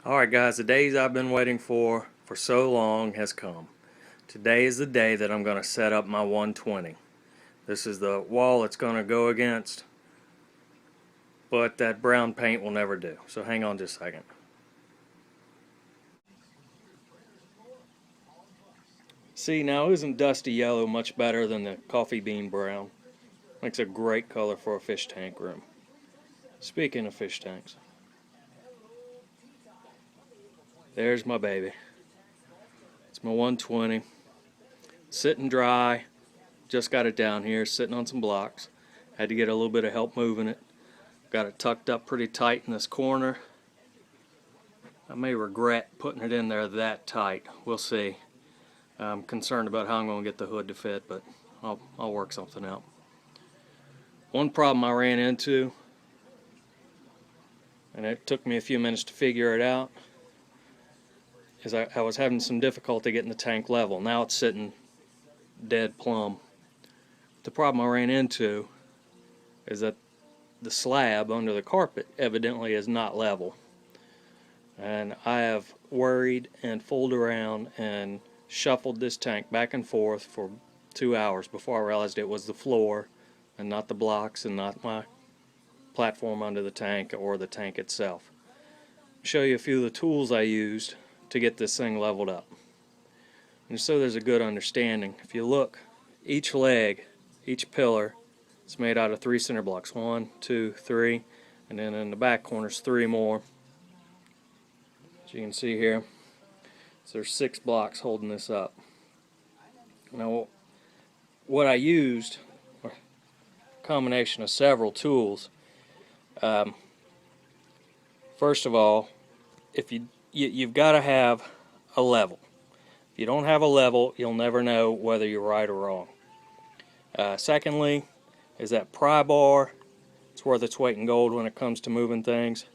Alright guys, the days I've been waiting for so long has come. Today is the day that I'm going to set up my 120. This is the wall it's going to go against, but that brown paint will never do. So hang on just a second. See, now isn't dusty yellow much better than the coffee bean brown? Makes a great color for a fish tank room. Speaking of fish tanks, there's my baby. It's my 120. Sitting dry. Just got it down here, sitting on some blocks. Had to get a little bit of help moving it. Got it tucked up pretty tight in this corner. I may regret putting it in there that tight. We'll see. I'm concerned about how I'm going to get the hood to fit, but I'll work something out. One problem I ran into, and it took me a few minutes to figure it out, is I was having some difficulty getting the tank level. Now it's sitting dead plumb. The problem I ran into is that the slab under the carpet evidently is not level. And I have worried and fooled around and shuffled this tank back and forth for 2 hours before I realized it was the floor and not the blocks and not my platform under the tank or the tank itself. I'll show you a few of the tools I used to get this thing leveled up. And so there's a good understanding. If you look, each leg, each pillar, it's made out of 3 center blocks. 1, 2, 3, and then in the back corners 3 more. As you can see here, so there's 6 blocks holding this up. Now, what I used, a combination of several tools. First of all, if you've got to have a level. If you don't have a level, you'll never know whether you're right or wrong. Secondly, is that pry bar. It's worth its weight in gold when it comes to moving things.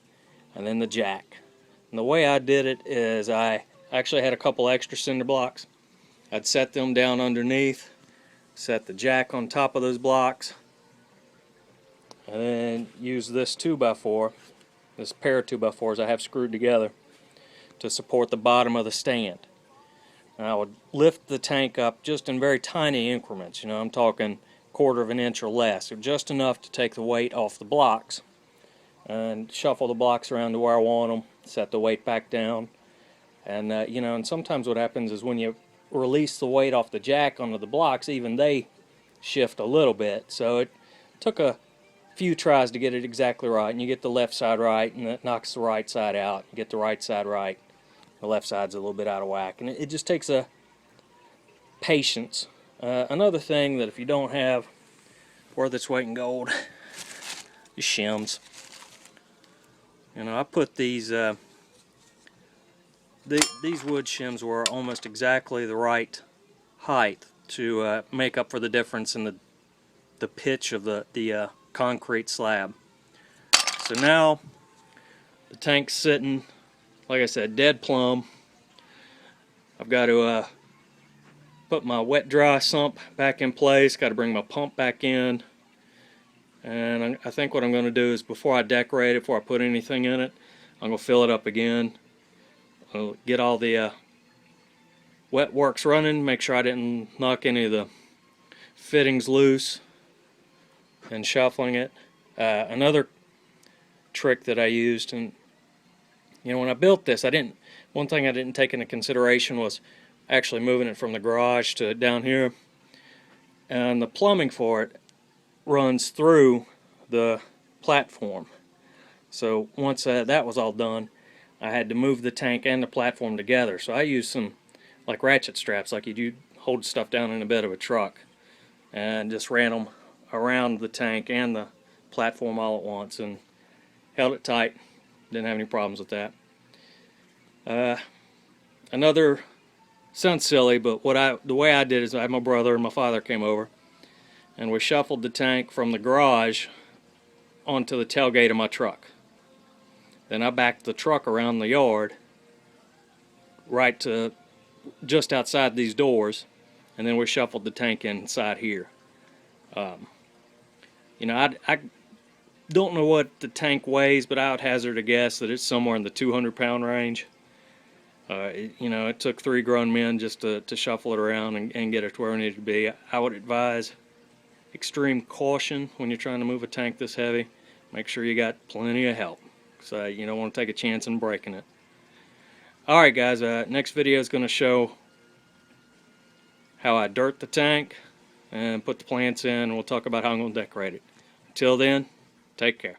And then the jack. And the way I did it is I actually had a couple extra cinder blocks. I'd set them down underneath, set the jack on top of those blocks, and then use this 2x4, this pair of 2x4s I have screwed together to support the bottom of the stand. And I would lift the tank up just in very tiny increments. You know, I'm talking 1/4 of an inch or less, or just enough to take the weight off the blocks, and shuffle the blocks around to where I want them, set the weight back down. And you know, and sometimes what happens is when you release the weight off the jack onto the blocks, even they shift a little bit. So it took a few tries to get it exactly right, and you get the left side right, and it knocks the right side out. You get the right side right, the left side's a little bit out of whack, and it just takes a patience. Another thing that if you don't have worth its weight in gold, is shims. You know, I put these wood shims were almost exactly the right height to make up for the difference in the pitch of the concrete slab. So now the tank's sitting, like I said, dead plumb. I've got to put my wet dry sump back in place, got to bring my pump back in, and I think what I'm going to do is before I decorate it, before I put anything in it, I'm going to fill it up again. I'll get all the wet works running, make sure I didn't knock any of the fittings loose, and shuffling it. Another trick that I used, and you know, when I built this, one thing I didn't take into consideration was actually moving it from the garage to down here, and the plumbing for it runs through the platform. So once that was all done, I had to move the tank and the platform together. So I used some like ratchet straps, like you do hold stuff down in the bed of a truck, and just ran them around the tank and the platform all at once and held it tight. Didn't have any problems with that. Another, sounds silly, but the way I did is I had my brother and my father came over, and we shuffled the tank from the garage onto the tailgate of my truck. Then I backed the truck around the yard right to just outside these doors, and then we shuffled the tank inside here. You know, don't know what the tank weighs, but I would hazard a guess that it's somewhere in the 200-pound range. It took 3 grown men just to shuffle it around and get it to where it needed to be. I would advise extreme caution when you're trying to move a tank this heavy. Make sure you got plenty of help, so you don't want to take a chance in breaking it. Alright guys, next video is going to show how I dirt the tank and put the plants in, and we'll talk about how I'm going to decorate it. Until then, take care.